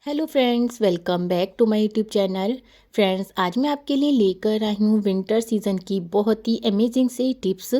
Hello friends, welcome back to my YouTube channel. Friends, आज मैं आपके लिए लेकर आई हूँ विंटर सीज़न की बहुत ही अमेजिंग से टिप्स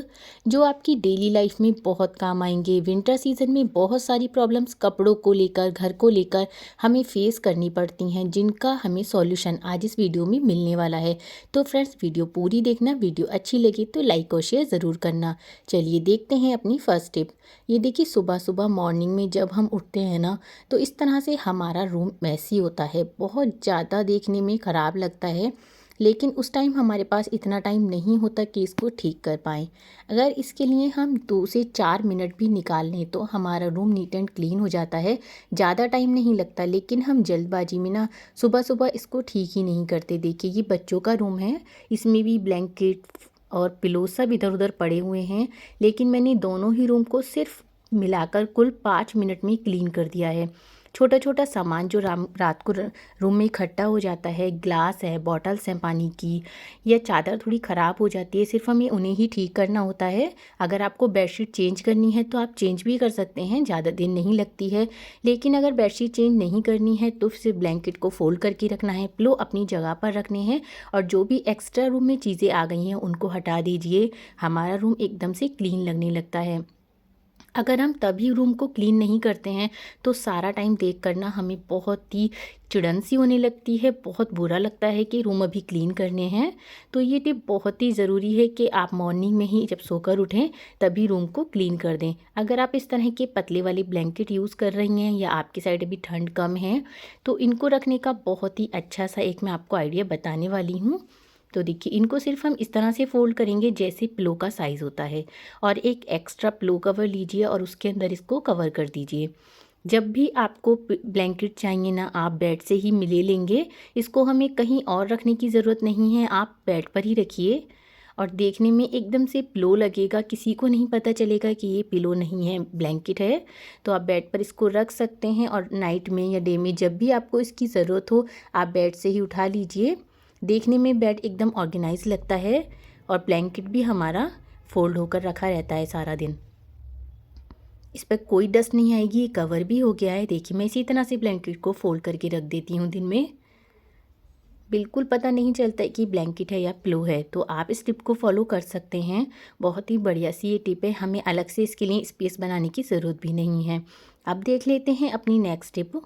जो आपकी डेली लाइफ में बहुत काम आएंगे। विंटर सीज़न में बहुत सारी प्रॉब्लम्स कपड़ों को लेकर, घर को लेकर हमें फेस करनी पड़ती हैं, जिनका हमें सॉल्यूशन आज इस वीडियो में मिलने वाला है। तो फ्रेंड्स, वीडियो पूरी देखना। वीडियो अच्छी लगी तो लाइक और शेयर ज़रूर करना। चलिए देखते हैं अपनी फर्स्ट टिप। ये देखिए, सुबह सुबह मॉर्निंग में जब हम उठते हैं ना, तो इस तरह से हमारा रूम मैसी होता है, बहुत ज़्यादा देखने में ख़राब लगता है। लेकिन उस टाइम हमारे पास इतना टाइम नहीं होता कि इसको ठीक कर पाएँ। अगर इसके लिए हम 2 से 4 मिनट भी निकाल लें तो हमारा रूम नीट एंड क्लीन हो जाता है। ज़्यादा टाइम नहीं लगता, लेकिन हम जल्दबाजी में ना सुबह सुबह इसको ठीक ही नहीं करते। देखिए, ये बच्चों का रूम है, इसमें भी ब्लैंकेट और पिलो सब इधर उधर पड़े हुए हैं। लेकिन मैंने दोनों ही रूम को सिर्फ मिलाकर कुल 5 मिनट में क्लीन कर दिया है। छोटा छोटा सामान जो रात को रूम में इकट्ठा हो जाता है, ग्लास है, बॉटल्स हैं पानी की, या चादर थोड़ी ख़राब हो जाती है, सिर्फ हमें उन्हें ही ठीक करना होता है। अगर आपको बेडशीट चेंज करनी है तो आप चेंज भी कर सकते हैं, ज़्यादा दिन नहीं लगती है। लेकिन अगर बेडशीट चेंज नहीं करनी है तो सिर्फ ब्लैंकेट को फोल्ड करके रखना है, पिलो अपनी जगह पर रखने हैं, और जो भी एक्स्ट्रा रूम में चीज़ें आ गई हैं उनको हटा दीजिए। हमारा रूम एकदम से क्लीन लगने लगता है। अगर हम तभी रूम को क्लीन नहीं करते हैं तो सारा टाइम देख कर ना हमें बहुत ही चिड़न सी होने लगती है, बहुत बुरा लगता है कि रूम अभी क्लीन करने हैं। तो ये टिप बहुत ही ज़रूरी है कि आप मॉर्निंग में ही जब सोकर उठें तभी रूम को क्लीन कर दें। अगर आप इस तरह के पतले वाले ब्लैंकेट यूज़ कर रही हैं या आपकी साइड अभी ठंड कम है तो इनको रखने का बहुत ही अच्छा सा एक मैं आपको आइडिया बताने वाली हूँ। तो देखिए, इनको सिर्फ हम इस तरह से फ़ोल्ड करेंगे जैसे पिलो का साइज़ होता है, और एक एक्स्ट्रा पिलो कवर लीजिए और उसके अंदर इसको कवर कर दीजिए। जब भी आपको ब्लैंकेट चाहिए ना, आप बेड से ही ले लेंगे। इसको हमें कहीं और रखने की ज़रूरत नहीं है, आप बेड पर ही रखिए और देखने में एकदम से पिलो लगेगा, किसी को नहीं पता चलेगा कि ये पिलो नहीं है, ब्लैंकेट है। तो आप बेड पर इसको रख सकते हैं और नाइट में या डे में जब भी आपको इसकी ज़रूरत हो आप बेड से ही उठा लीजिए। देखने में बेड एकदम ऑर्गेनाइज लगता है और ब्लैंकेट भी हमारा फोल्ड होकर रखा रहता है सारा दिन। इस पर कोई डस्ट नहीं आएगी, कवर भी हो गया है। देखिए, मैं इसी तरह से ब्लैंकेट को फोल्ड करके रख देती हूँ दिन में, बिल्कुल पता नहीं चलता है कि ब्लैंकेट है या पिलो है। तो आप इस टिप को फॉलो कर सकते हैं, बहुत ही बढ़िया सी ये टिप है, हमें अलग से इसके लिए स्पेस बनाने की ज़रूरत भी नहीं है। अब देख लेते हैं अपनी नेक्स्ट टिप।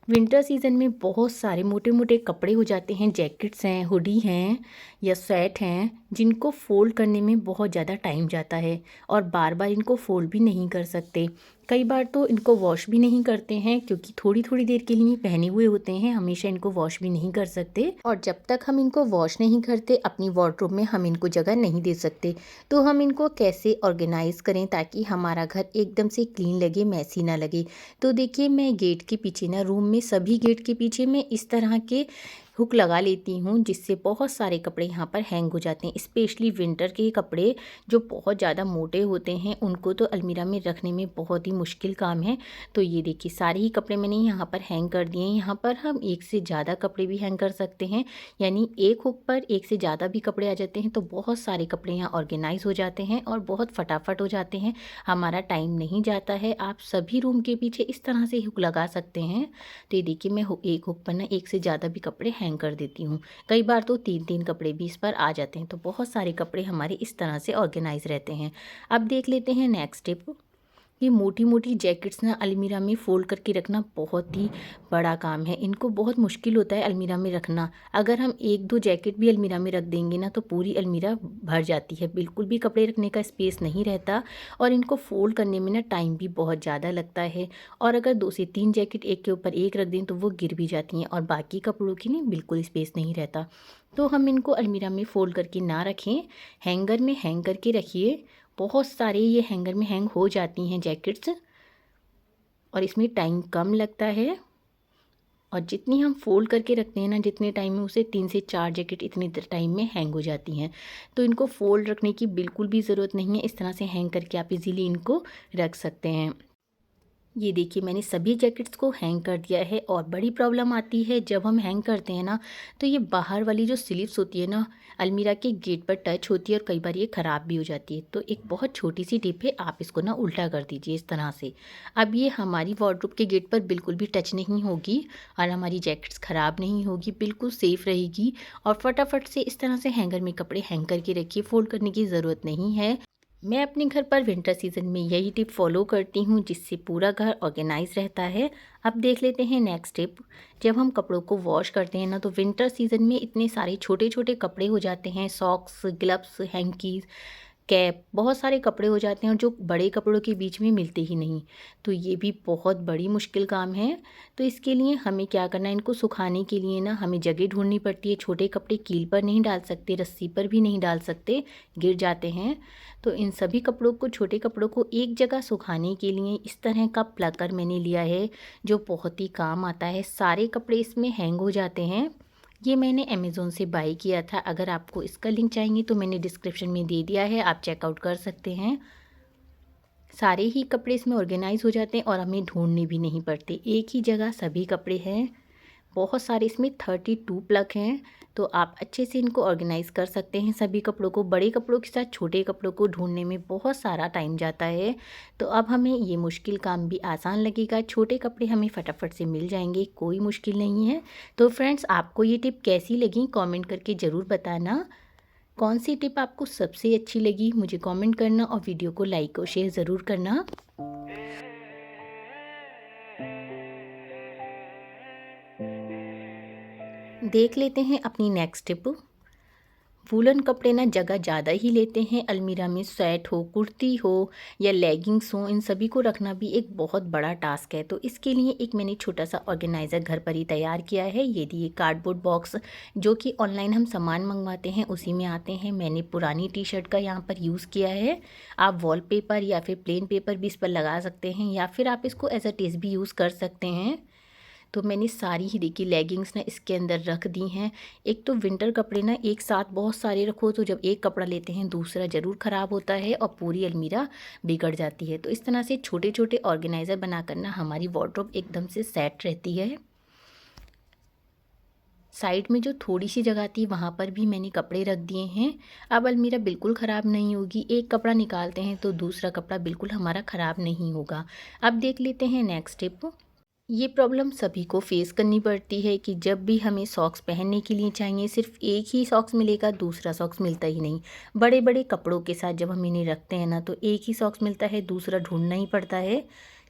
विंटर सीज़न में बहुत सारे मोटे मोटे कपड़े हो जाते हैं, जैकेट्स हैं, हुडी हैं या स्वेट हैं, जिनको फ़ोल्ड करने में बहुत ज़्यादा टाइम जाता है और बार बार इनको फ़ोल्ड भी नहीं कर सकते। कई बार तो इनको वॉश भी नहीं करते हैं, क्योंकि थोड़ी थोड़ी देर के लिए पहने हुए होते हैं, हमेशा इनको वॉश भी नहीं कर सकते। और जब तक हम इनको वॉश नहीं करते अपनी वार्डरोब में हम इनको जगह नहीं दे सकते। तो हम इनको कैसे ऑर्गेनाइज़ करें ताकि हमारा घर एकदम से क्लीन लगे, मैसी ना लगे। तो देखिए, मैं गेट के पीछे ना, रूम में सभी गेट के पीछे मैं इस तरह के हुक लगा लेती हूँ, जिससे बहुत सारे कपड़े यहाँ पर हैंग हो जाते हैं। स्पेशली विंटर के कपड़े जो बहुत ज़्यादा मोटे होते हैं उनको तो अलमीरा में रखने में बहुत ही मुश्किल काम है। तो ये देखिए, सारे ही कपड़े मैंने यहाँ पर हैंग कर दिए हैं। यहाँ पर हम एक से ज़्यादा कपड़े भी हैंग कर सकते हैं, यानी एक हुक पर एक से ज़्यादा भी कपड़े आ जाते हैं तो बहुत सारे कपड़े यहाँ ऑर्गेनाइज हो जाते हैं और बहुत फटाफट हो जाते हैं, हमारा टाइम नहीं जाता है। आप सभी रूम के पीछे इस तरह से हुक लगा सकते हैं। तो ये देखिए, मैं एक हुक पर ना एक से ज़्यादा भी कपड़े हैंग कर देती हूँ। कई बार तो 3-3 कपड़े भी इस पर आ जाते हैं, तो बहुत सारे कपड़े हमारे इस तरह से ऑर्गेनाइज रहते हैं। अब देख लेते हैं नेक्स्ट टिप। ये मोटी मोटी जैकेट्स ना अलमीरा में फ़ोल्ड करके रखना बहुत ही बड़ा काम है, इनको बहुत मुश्किल होता है अलमीरा में रखना। अगर हम 1-2 जैकेट भी अलमीरा में रख देंगे ना तो पूरी अलमीरा भर जाती है, बिल्कुल भी कपड़े रखने का स्पेस नहीं रहता, और इनको फ़ोल्ड करने में ना टाइम भी बहुत ज़्यादा लगता है। और अगर 2 से 3 जैकेट एक के ऊपर एक रख दें तो वो गिर भी जाती हैं और बाकी कपड़ों की नहीं बिल्कुल स्पेस नहीं रहता। तो हम इनको अलमीरा में फ़ोल्ड करके ना रखें, हैंगर में हैंग करके रखिए। बहुत सारे ये हैंगर में हैंग हो जाती हैं जैकेट्स, और इसमें टाइम कम लगता है। और जितनी हम फ़ोल्ड करके रखते हैं ना, जितने टाइम में उसे 3 से 4 जैकेट इतने टाइम में हैंग हो जाती हैं। तो इनको फ़ोल्ड रखने की बिल्कुल भी ज़रूरत नहीं है, इस तरह से हैंग करके आप इजीली इनको रख सकते हैं। ये देखिए मैंने सभी जैकेट्स को हैंग कर दिया है। और बड़ी प्रॉब्लम आती है जब हम हैंग करते हैं ना, तो ये बाहर वाली जो स्लीव्स होती है ना, अलमीरा के गेट पर टच होती है और कई बार ये ख़राब भी हो जाती है। तो एक बहुत छोटी सी टिप है, आप इसको ना उल्टा कर दीजिए इस तरह से। अब ये हमारी वार्डरोब के गेट पर बिल्कुल भी टच नहीं होगी और हमारी जैकेट्स ख़राब नहीं होगी, बिल्कुल सेफ़ रहेगी। और फटाफट से इस तरह से हैंगर में कपड़े हैंग करके रखिए, फोल्ड करने की ज़रूरत नहीं है। मैं अपने घर पर विंटर सीज़न में यही टिप फॉलो करती हूँ, जिससे पूरा घर ऑर्गेनाइज रहता है। अब देख लेते हैं नेक्स्ट टिप। जब हम कपड़ों को वॉश करते हैं ना, तो विंटर सीज़न में इतने सारे छोटे छोटे कपड़े हो जाते हैं, सॉक्स, ग्लव्स, हैंकीज, कैप, बहुत सारे कपड़े हो जाते हैं और जो बड़े कपड़ों के बीच में मिलते ही नहीं। तो ये भी बहुत बड़ी मुश्किल काम है। तो इसके लिए हमें क्या करना है, इनको सुखाने के लिए ना हमें जगह ढूंढनी पड़ती है। छोटे कपड़े कील पर नहीं डाल सकते, रस्सी पर भी नहीं डाल सकते, गिर जाते हैं। तो इन सभी कपड़ों को, छोटे कपड़ों को एक जगह सुखाने के लिए इस तरह का प्लकर मैंने लिया है, जो बहुत ही काम आता है। सारे कपड़े इसमें हैंग हो जाते हैं। ये मैंने अमेज़ोन से बाय किया था। अगर आपको इसका लिंक चाहिए तो मैंने डिस्क्रिप्शन में दे दिया है, आप चेकआउट कर सकते हैं। सारे ही कपड़े इसमें ऑर्गेनाइज हो जाते हैं और हमें ढूंढने भी नहीं पड़ते, एक ही जगह सभी कपड़े हैं। बहुत सारे इसमें 32 प्लग हैं, तो आप अच्छे से इनको ऑर्गेनाइज़ कर सकते हैं सभी कपड़ों को। बड़े कपड़ों के साथ छोटे कपड़ों को ढूंढने में बहुत सारा टाइम जाता है, तो अब हमें ये मुश्किल काम भी आसान लगेगा। छोटे कपड़े हमें फटाफट से मिल जाएंगे, कोई मुश्किल नहीं है। तो फ्रेंड्स, आपको ये टिप कैसी लगी कमेंट करके ज़रूर बताना। कौन सी टिप आपको सबसे अच्छी लगी मुझे कमेंट करना, और वीडियो को लाइक और शेयर ज़रूर करना। देख लेते हैं अपनी नेक्स्ट टिप। वूलन कपड़े ना जगह ज़्यादा ही लेते हैं अलमीरा में। स्वेट हो, कुर्ती हो या लेगिंग्स हो, इन सभी को रखना भी एक बहुत बड़ा टास्क है। तो इसके लिए एक मैंने छोटा सा ऑर्गेनाइज़र घर पर ही तैयार किया है। ये कार्डबोर्ड बॉक्स जो कि ऑनलाइन हम सामान मंगवाते हैं उसी में आते हैं। मैंने पुरानी टी शर्ट का यहाँ पर यूज़ किया है। आप वॉलपेपर या फिर प्लेन पेपर भी इस पर लगा सकते हैं, या फिर आप इसको एज अ टिस भी यूज़ कर सकते हैं। तो मैंने सारी ही देखी लेगिंग्स ना इसके अंदर रख दी हैं। एक तो विंटर कपड़े ना एक साथ बहुत सारे रखो, तो जब एक कपड़ा लेते हैं दूसरा ज़रूर ख़राब होता है और पूरी अलमीरा बिगड़ जाती है। तो इस तरह से छोटे छोटे ऑर्गेनाइज़र बना कर ना हमारी वार्डरोब एकदम से सेट रहती है। साइड में जो थोड़ी सी जगह थी वहाँ पर भी मैंने कपड़े रख दिए हैं। अब अलमीरा बिल्कुल ख़राब नहीं होगी। एक कपड़ा निकालते हैं तो दूसरा कपड़ा बिल्कुल हमारा ख़राब नहीं होगा। अब देख लेते हैं नेक्स्ट स्टेप। ये प्रॉब्लम सभी को फेस करनी पड़ती है कि जब भी हमें सॉक्स पहनने के लिए चाहिए, सिर्फ एक ही सॉक्स मिलेगा, दूसरा सॉक्स मिलता ही नहीं। बड़े बड़े कपड़ों के साथ जब हम इन्हें रखते हैं ना, तो एक ही सॉक्स मिलता है, दूसरा ढूंढना ही पड़ता है।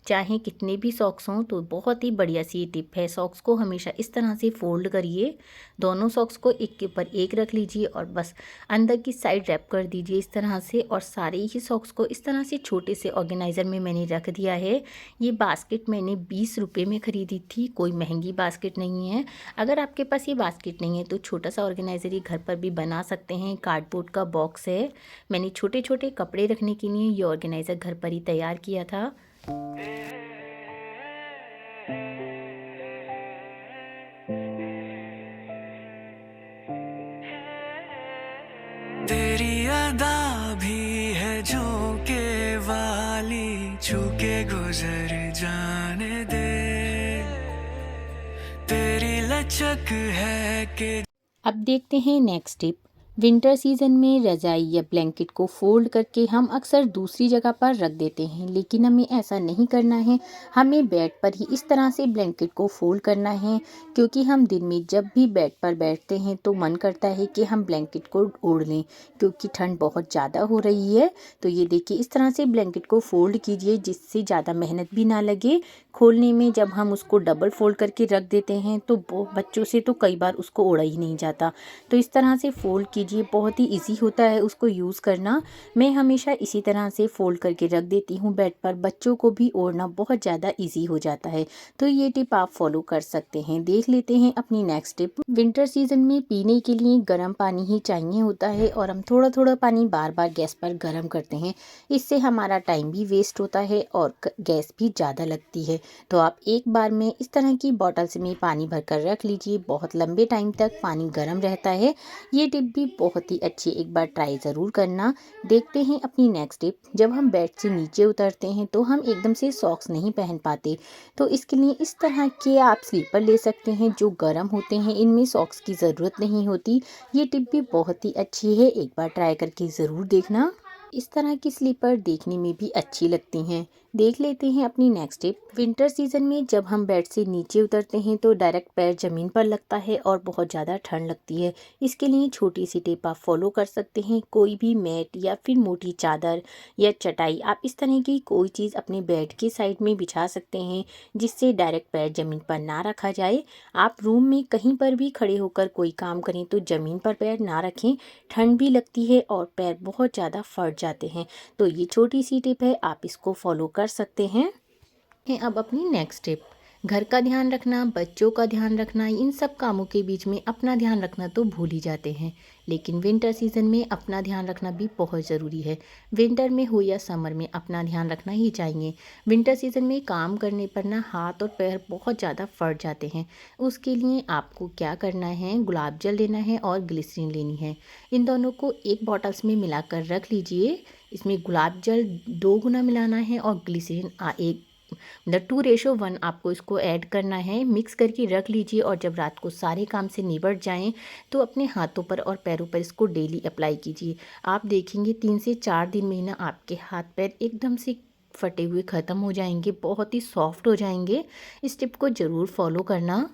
चाहे कितने भी सॉक्स हों। तो बहुत ही बढ़िया सी टिप है, सॉक्स को हमेशा इस तरह से फोल्ड करिए। दोनों सॉक्स को एक के ऊपर एक रख लीजिए और बस अंदर की साइड रैप कर दीजिए इस तरह से। और सारे ही सॉक्स को इस तरह से छोटे से ऑर्गेनाइज़र में मैंने रख दिया है। ये बास्केट मैंने 20 रुपये में ख़रीदी थी, कोई महंगी बास्केट नहीं है। अगर आपके पास ये बास्केट नहीं है तो छोटा सा ऑर्गेनाइज़र ये घर पर भी बना सकते हैं। कार्डबोर्ड का बॉक्स है। मैंने छोटे छोटे कपड़े रखने के लिए ये ऑर्गेनाइज़र घर पर ही तैयार किया था। तेरी अदा भी है झोंके वाली, छूके गुजर जाने दे। तेरी लचक है कि अब देखते हैं नेक्स्ट टिप। विंटर सीज़न में रज़ाई या ब्लैंकेट को फोल्ड करके हम अक्सर दूसरी जगह पर रख देते हैं, लेकिन हमें ऐसा नहीं करना है। हमें बेड पर ही इस तरह से ब्लैंकेट को फोल्ड करना है, क्योंकि हम दिन में जब भी बेड पर बैठते हैं तो मन करता है कि हम ब्लैंकेट को ओढ़ लें, क्योंकि ठंड बहुत ज़्यादा हो रही है। तो ये देखिए इस तरह से ब्लैंकेट को फोल्ड कीजिए, जिससे ज़्यादा मेहनत भी ना लगे खोलने में। जब हम उसको डबल फोल्ड करके रख देते हैं तो बच्चों से तो कई बार उसको ओढ़ा ही नहीं जाता। तो इस तरह से फ़ोल्ड कीजिए, बहुत ही इजी होता है उसको यूज़ करना। मैं हमेशा इसी तरह से फ़ोल्ड करके रख देती हूँ बेड पर, बच्चों को भी ओढ़ना बहुत ज़्यादा इजी हो जाता है। तो ये टिप आप फॉलो कर सकते हैं। देख लेते हैं अपनी नेक्स्ट टिप। विंटर सीजन में पीने के लिए गर्म पानी ही चाहिए होता है, और हम थोड़ा थोड़ा पानी बार बार गैस पर गर्म करते हैं। इससे हमारा टाइम भी वेस्ट होता है और गैस भी ज़्यादा लगती है। तो आप एक बार में इस तरह की बॉटल्स में पानी भरकर रख लीजिए, बहुत लंबे टाइम तक पानी गर्म रहता है। ये टिप भी बहुत ही अच्छी, एक बार ट्राई ज़रूर करना। देखते हैं अपनी नेक्स्ट टिप। जब हम बेड से नीचे उतरते हैं तो हम एकदम से सॉक्स नहीं पहन पाते, तो इसके लिए इस तरह के आप स्लीपर ले सकते हैं जो गर्म होते हैं, इनमें सॉक्स की ज़रूरत नहीं होती। ये टिप भी बहुत ही अच्छी है, एक बार ट्राई करके ज़रूर देखना। इस तरह की स्लीपर देखने में भी अच्छी लगती हैं। देख लेते हैं अपनी नेक्स्ट टिप। विंटर सीजन में जब हम बेड से नीचे उतरते हैं तो डायरेक्ट पैर ज़मीन पर लगता है और बहुत ज़्यादा ठंड लगती है। इसके लिए छोटी सी टिप आप फॉलो कर सकते हैं। कोई भी मैट या फिर मोटी चादर या चटाई, आप इस तरह की कोई चीज़ अपने बेड के साइड में बिछा सकते हैं जिससे डायरेक्ट पैर ज़मीन पर ना रखा जाए। आप रूम में कहीं पर भी खड़े होकर कोई काम करें तो ज़मीन पर पैर ना रखें, ठंड भी लगती है और पैर बहुत ज़्यादा फट जाते हैं। तो ये छोटी सी टिप है, आप इसको फॉलो कर सकते हैं। अब अपनी नेक्स्ट टिप। घर का ध्यान रखना, बच्चों का ध्यान रखना, इन सब कामों के बीच में अपना ध्यान रखना तो भूल ही जाते हैं, लेकिन विंटर सीजन में अपना ध्यान रखना भी बहुत ज़रूरी है। विंटर में हो या समर में अपना ध्यान रखना ही चाहिए। विंटर सीजन में काम करने पर ना हाथ और पैर बहुत ज़्यादा फट जाते हैं। उसके लिए आपको क्या करना है, गुलाब जल लेना है और ग्लिसरीन लेनी है। इन दोनों को एक बॉटल्स में मिलाकर रख लीजिए। इसमें गुलाब जल 2 गुना मिलाना है और ग्लिसरीन एक 2:1 आपको इसको ऐड करना है। मिक्स करके रख लीजिए और जब रात को सारे काम से निबट जाएं तो अपने हाथों पर और पैरों पर इसको डेली अप्लाई कीजिए। आप देखेंगे 3 से 4 दिन में ना आपके हाथ पैर एकदम से फटे हुए ख़त्म हो जाएंगे, बहुत ही सॉफ्ट हो जाएंगे। इस टिप को ज़रूर फॉलो करना।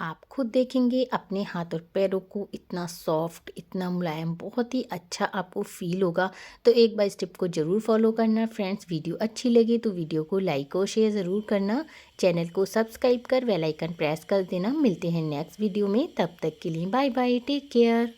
आप खुद देखेंगे अपने हाथ और पैरों को इतना सॉफ्ट, इतना मुलायम, बहुत ही अच्छा आपको फील होगा। तो एक बार इस टिप को ज़रूर फॉलो करना। फ्रेंड्स, वीडियो अच्छी लगे तो वीडियो को लाइक और शेयर ज़रूर करना। चैनल को सब्सक्राइब कर बेल आइकन प्रेस कर देना। मिलते हैं नेक्स्ट वीडियो में, तब तक के लिए बाय बाय, टेक केयर।